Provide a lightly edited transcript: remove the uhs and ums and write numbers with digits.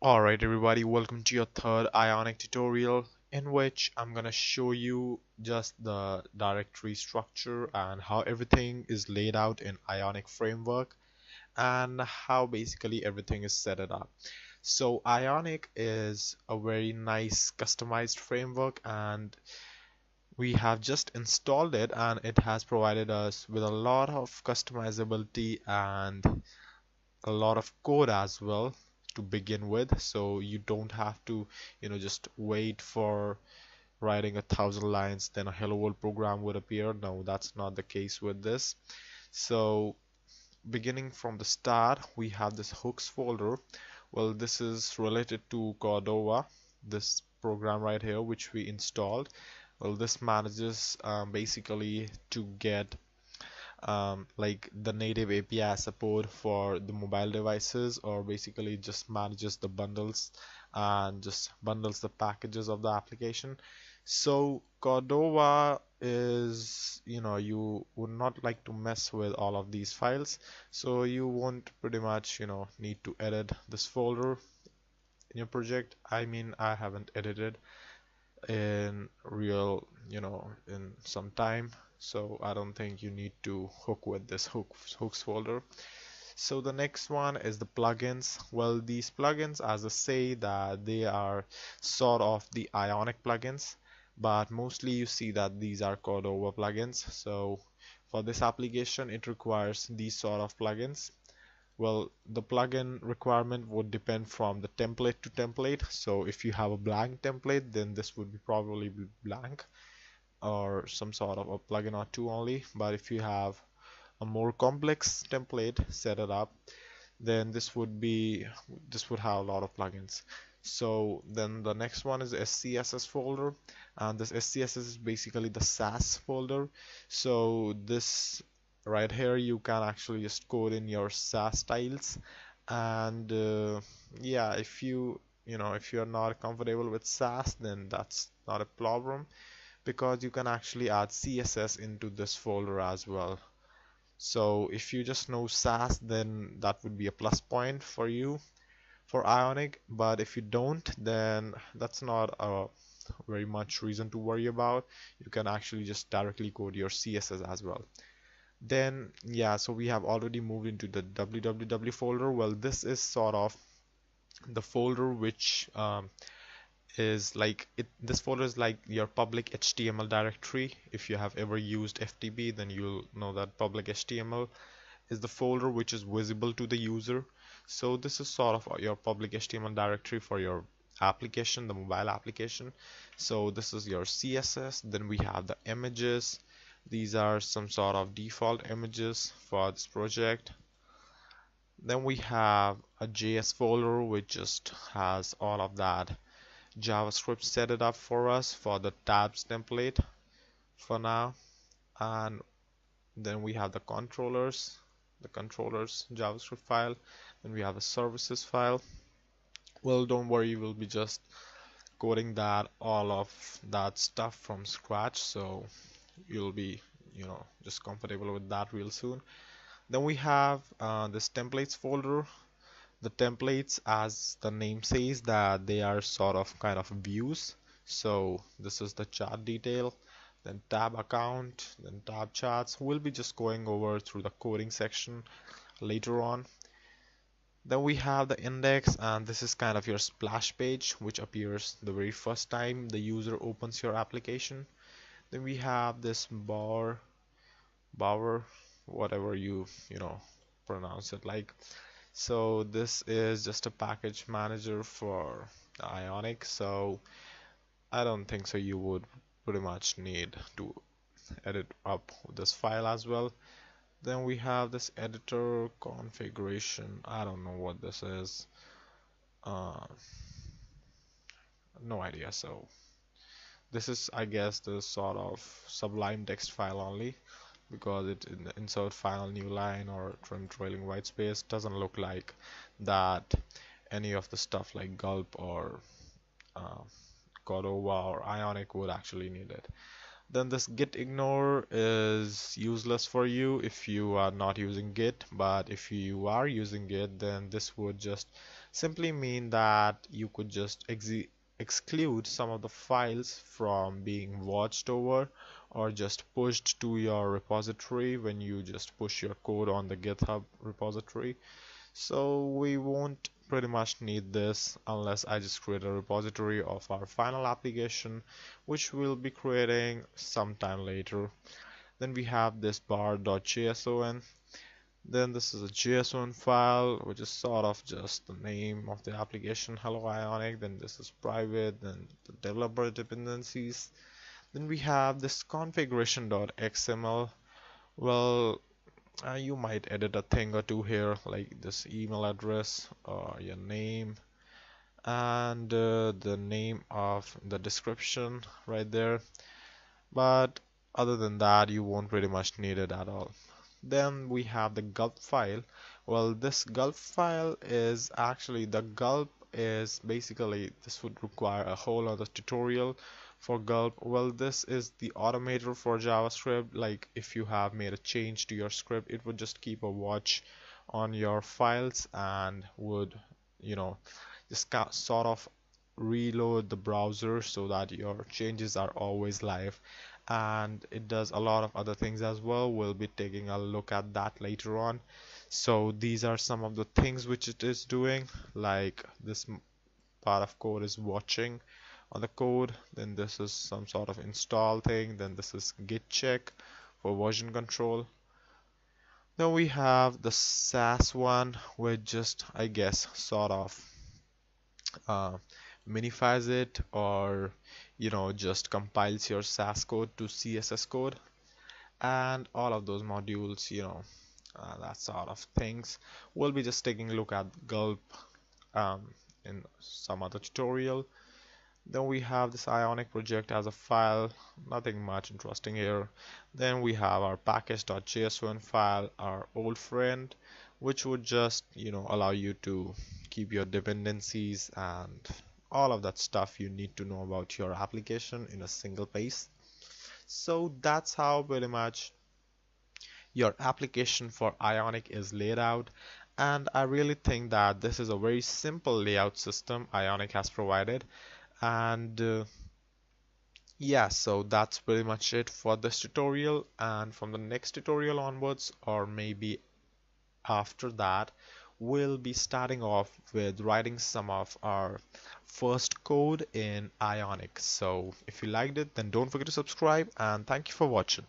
Alright everybody, welcome to your third Ionic tutorial in which I'm gonna show you just the directory structure and how everything is laid out in Ionic framework and how basically everything is set it up. So Ionic is a very nice customized framework and we have just installed it and it has provided us with a lot of customizability and a lot of code as well to begin with, so you don't have to just wait for writing 1,000 lines then a hello world program would appear. No, that's not the case with this. So beginning from the start, we have this hooks folder. Well, this is related to Cordova, this program right here which we installed. Well, this manages basically to get like the native API support for the mobile devices, or basically just manages the bundles and just bundles the packages of the application. So Cordova is, you would not like to mess with all of these files, so you won't pretty much, need to edit this folder in your project. I mean, I haven't edited in real, in some time. So I don't think you need to hook with this hooks folder. So the next one is the plugins. Well, these plugins, as I say, that they are sort of the Ionic plugins, but mostly you see that these are Cordova plugins. So for this application, it requires these sort of plugins. Well, the plugin requirement would depend from the template to template. So if you have a blank template, then this would be probably blank or some sort of a plugin or two only. But if you have a more complex template, set it up, then this would have a lot of plugins. So then the next one is SCSS folder, and this SCSS is basically the Sass folder. So this right here, you can actually just code in your Sass styles, and yeah, if you're not comfortable with Sass, then that's not a problem, because you can actually add CSS into this folder as well. So if you just know Sass, then that would be a plus point for you for Ionic. But if you don't, then that's not a very much reason to worry about. You can actually just directly code your CSS as well. Then yeah, so we have already moved into the www folder. Well, this is sort of the folder which is like it this folder is like your public HTML directory. If you have ever used FTP, then you'll know that public HTML is the folder which is visible to the user. So this is sort of your public HTML directory for your application, the mobile application. So this is your CSS. Then we have the images. These are some sort of default images for this project. Then we have a JS folder which just has all of that JavaScript set it up for us for the tabs template for now. And then we have the controllers JavaScript file. Then we have a services file. Well, don't worry, we'll be just coding that all of that stuff from scratch, so you'll be just comfortable with that real soon. Then we have this templates folder. The templates, as the name says, that they are sort of kind of views. So this is the chart detail, then tab account, then tab charts. We'll be just going over through the coding section later on. Then we have the index, and this is kind of your splash page which appears the very first time the user opens your application. Then we have this bower, whatever you pronounce it like. So this is just a package manager for the Ionic, so I don't think so you would pretty much need to edit up this file as well. Then we have this editor configuration. I don't know what this is. Uh, no idea. So this is, I guess, the sort of Sublime text file only, because it in the insert file new line or trim trailing white space doesn't look like that any of the stuff like gulp or uh, Cordova or Ionic would actually need it. Then this git ignore is useless for you if you are not using git, but if you are using git, then this would just simply mean that you could just exclude some of the files from being watched over or just pushed to your repository when you just push your code on the GitHub repository. So we won't pretty much need this unless I just create a repository of our final application, which we'll be creating sometime later. Then we have this bar.json. Then this is a JSON file, which is sort of just the name of the application, hello Ionic. Then this is private, then the developer dependencies. Then we have this configuration.xml. Well, you might edit a thing or two here, like this email address or your name and the name of the description right there. But other than that, you won't pretty much need it at all. Then we have the gulp file. Well, this gulp file is actually the gulp is basically this would require a whole other tutorial for gulp. Well, this is the automator for JavaScript. Like if you have made a change to your script, it would just keep a watch on your files and would, you know, just sort of reload the browser so that your changes are always live, and it does a lot of other things as well. We'll be taking a look at that later on. So these are some of the things which it is doing, like this part of code is watching on the code, then this is some sort of install thing, then this is git check for version control. Then we have the SAS one, which just I guess sort of uh, minifies it, or just compiles your SAS code to CSS code, and all of those modules, that sort of things. We'll be just taking a look at gulp um, in some other tutorial. Then we have this Ionic project as a file, nothing much interesting here. Then we have our package.json file, our old friend, which would just, allow you to keep your dependencies and all of that stuff you need to know about your application in a single place. So that's how pretty much your application for Ionic is laid out. And I really think that this is a very simple layout system Ionic has provided. And yeah, so that's pretty much it for this tutorial. And from the next tutorial onwards, or maybe after that, we'll be starting off with writing some of our first code in Ionic. So if you liked it, then don't forget to subscribe, and thank you for watching.